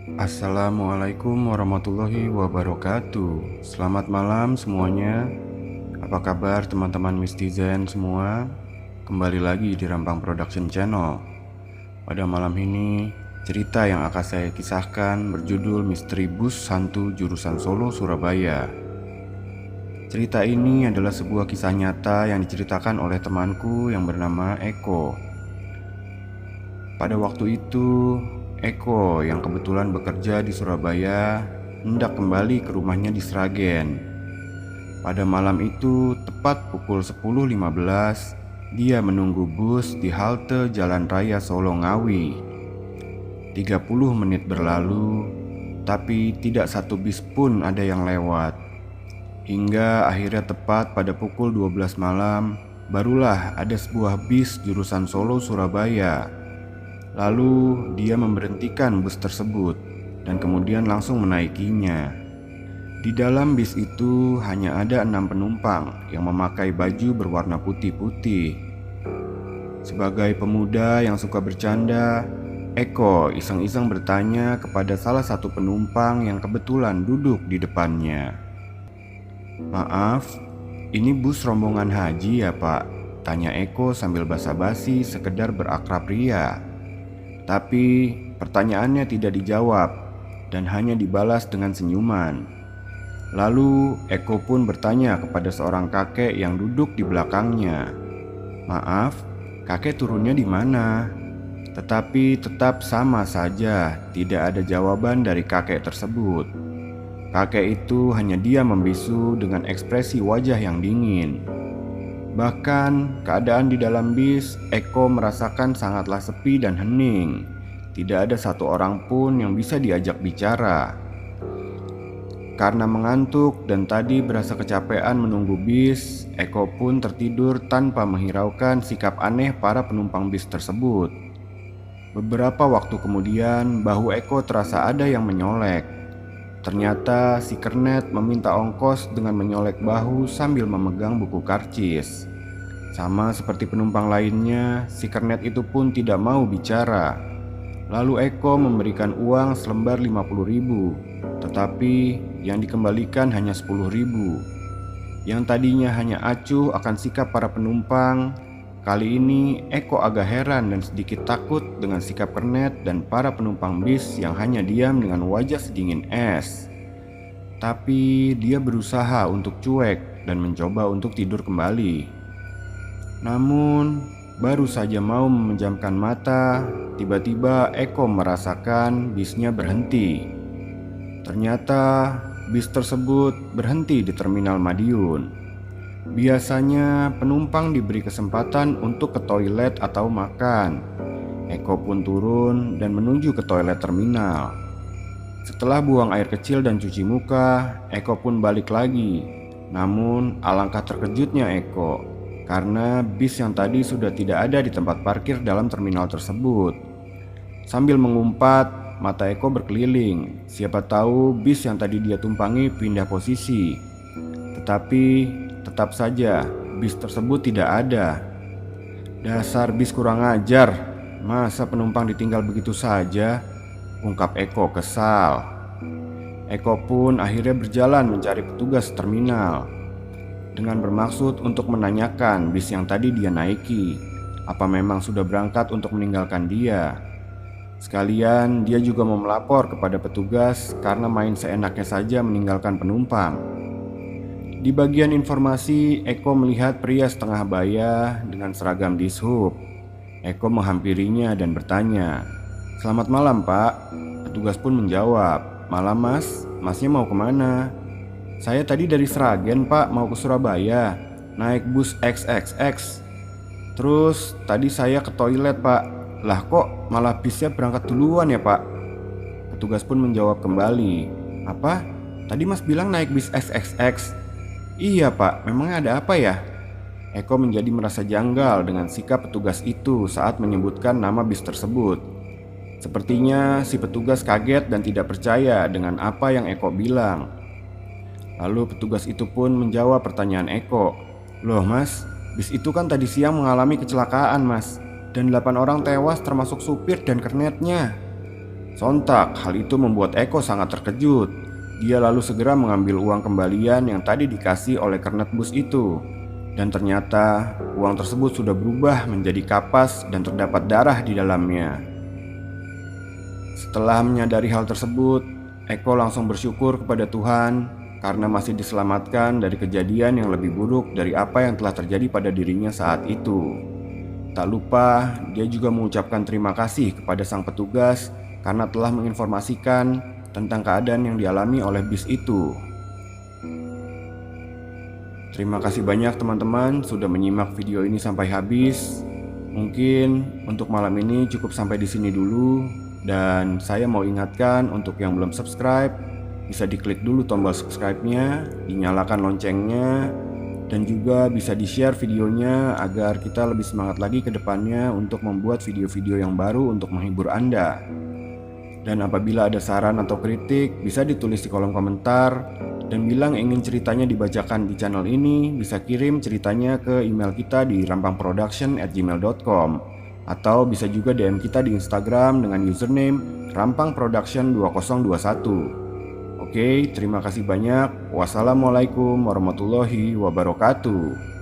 Assalamualaikum warahmatullahi wabarakatuh. Selamat malam semuanya. Apa kabar teman-teman Mistizen semua? Kembali lagi di Rampang Production Channel. Pada malam ini, cerita yang akan saya kisahkan berjudul Misteri Bus Hantu Jurusan Solo Surabaya. Cerita ini adalah sebuah kisah nyata yang diceritakan oleh temanku yang bernama Eko. Pada waktu itu, Eko yang kebetulan bekerja di Surabaya hendak kembali ke rumahnya di Sragen. Pada malam itu, tepat pukul 10.15, dia menunggu bus di halte Jalan Raya Solo Ngawi. 30 menit berlalu, tapi tidak satu bis pun ada yang lewat. Hingga akhirnya tepat pada pukul 12 malam, barulah ada sebuah bis jurusan Solo Surabaya. Lalu dia memberhentikan bus tersebut dan kemudian langsung menaikinya. Di dalam bis itu hanya ada 6 penumpang yang memakai baju berwarna putih-putih. Sebagai pemuda yang suka bercanda, Eko iseng-iseng bertanya kepada salah satu penumpang yang kebetulan duduk di depannya. "Maaf, ini bus rombongan haji ya Pak?" tanya Eko sambil basa-basi sekedar berakrab ria. Tapi pertanyaannya tidak dijawab dan hanya dibalas dengan senyuman. Lalu Eko pun bertanya kepada seorang kakek yang duduk di belakangnya. "Maaf, kakek turunnya di mana?" Tetapi tetap sama saja, tidak ada jawaban dari kakek tersebut. Kakek itu hanya diam membisu dengan ekspresi wajah yang dingin. Bahkan keadaan di dalam bis, Eko merasakan sangatlah sepi dan hening. Tidak ada satu orang pun yang bisa diajak bicara. Karena mengantuk dan tadi berasa kecapean menunggu bis, Eko pun tertidur tanpa menghiraukan sikap aneh para penumpang bis tersebut. Beberapa waktu kemudian, bahu Eko terasa ada yang menyolek. Ternyata si kernet meminta ongkos dengan menyolek bahu sambil memegang buku karcis. Sama seperti penumpang lainnya, si kernet itu pun tidak mau bicara. Lalu Eko memberikan uang selembar 50.000, tetapi yang dikembalikan hanya 10.000. Yang tadinya hanya acuh akan sikap para penumpang, kali ini Eko agak heran dan sedikit takut dengan sikap kernet dan para penumpang bis yang hanya diam dengan wajah sedingin es. Tapi dia berusaha untuk cuek dan mencoba untuk tidur kembali. Namun baru saja mau memejamkan mata, tiba-tiba Eko merasakan bisnya berhenti. Ternyata bis tersebut berhenti di Terminal Madiun. Biasanya penumpang diberi kesempatan untuk ke toilet atau makan. Eko pun turun dan menuju ke toilet terminal. Setelah buang air kecil dan cuci muka, Eko pun balik lagi. Namun alangkah terkejutnya Eko, karena bis yang tadi sudah tidak ada di tempat parkir dalam terminal tersebut. Sambil mengumpat, mata Eko berkeliling. Siapa tahu bis yang tadi dia tumpangi pindah posisi. Tetapi tetap saja bis tersebut tidak ada. "Dasar bis kurang ajar, masa penumpang ditinggal begitu saja?" ungkap Eko kesal. Eko pun akhirnya berjalan mencari petugas terminal dengan bermaksud untuk menanyakan bis yang tadi dia naiki, apa memang sudah berangkat untuk meninggalkan dia. Sekalian dia juga mau melapor kepada petugas karena main seenaknya saja meninggalkan penumpang. Di bagian informasi, Eko melihat pria setengah baya dengan seragam dishub. Eko menghampirinya dan bertanya, "Selamat malam Pak." Petugas pun menjawab, "Malam Mas, Masnya mau kemana?" "Saya tadi dari Sragen Pak, mau ke Surabaya, naik bus XXX. Terus tadi saya ke toilet Pak. Lah kok malah bisnya berangkat duluan ya Pak?" Petugas pun menjawab kembali, "Apa? Tadi Mas bilang naik bis XXX?" "Iya Pak, memangnya ada apa ya?" Eko menjadi merasa janggal dengan sikap petugas itu saat menyebutkan nama bis tersebut. Sepertinya si petugas kaget dan tidak percaya dengan apa yang Eko bilang. Lalu petugas itu pun menjawab pertanyaan Eko. "Loh Mas, bis itu kan tadi siang mengalami kecelakaan Mas, dan 8 orang tewas termasuk supir dan kernetnya." Sontak hal itu membuat Eko sangat terkejut. Dia lalu segera mengambil uang kembalian yang tadi dikasih oleh kernet bus itu. Dan ternyata uang tersebut sudah berubah menjadi kapas dan terdapat darah di dalamnya. Setelah menyadari hal tersebut, Eko langsung bersyukur kepada Tuhan karena masih diselamatkan dari kejadian yang lebih buruk dari apa yang telah terjadi pada dirinya saat itu. Tak lupa, dia juga mengucapkan terima kasih kepada sang petugas karena telah menginformasikan tentang keadaan yang dialami oleh bis itu. Terima kasih banyak teman-teman sudah menyimak video ini sampai habis. Mungkin untuk malam ini cukup sampai di sini dulu. Dan saya mau ingatkan untuk yang belum subscribe, bisa diklik dulu tombol subscribe-nya, dinyalakan loncengnya, dan juga bisa di-share videonya agar kita lebih semangat lagi ke depannya untuk membuat video-video yang baru untuk menghibur Anda. Dan apabila ada saran atau kritik, bisa ditulis di kolom komentar. Dan bilang ingin ceritanya dibacakan di channel ini, bisa kirim ceritanya ke email kita di rampangproduction@gmail.com. Atau bisa juga DM kita di Instagram dengan username rampangproduction2021. Oke, terima kasih banyak. Wassalamualaikum warahmatullahi wabarakatuh.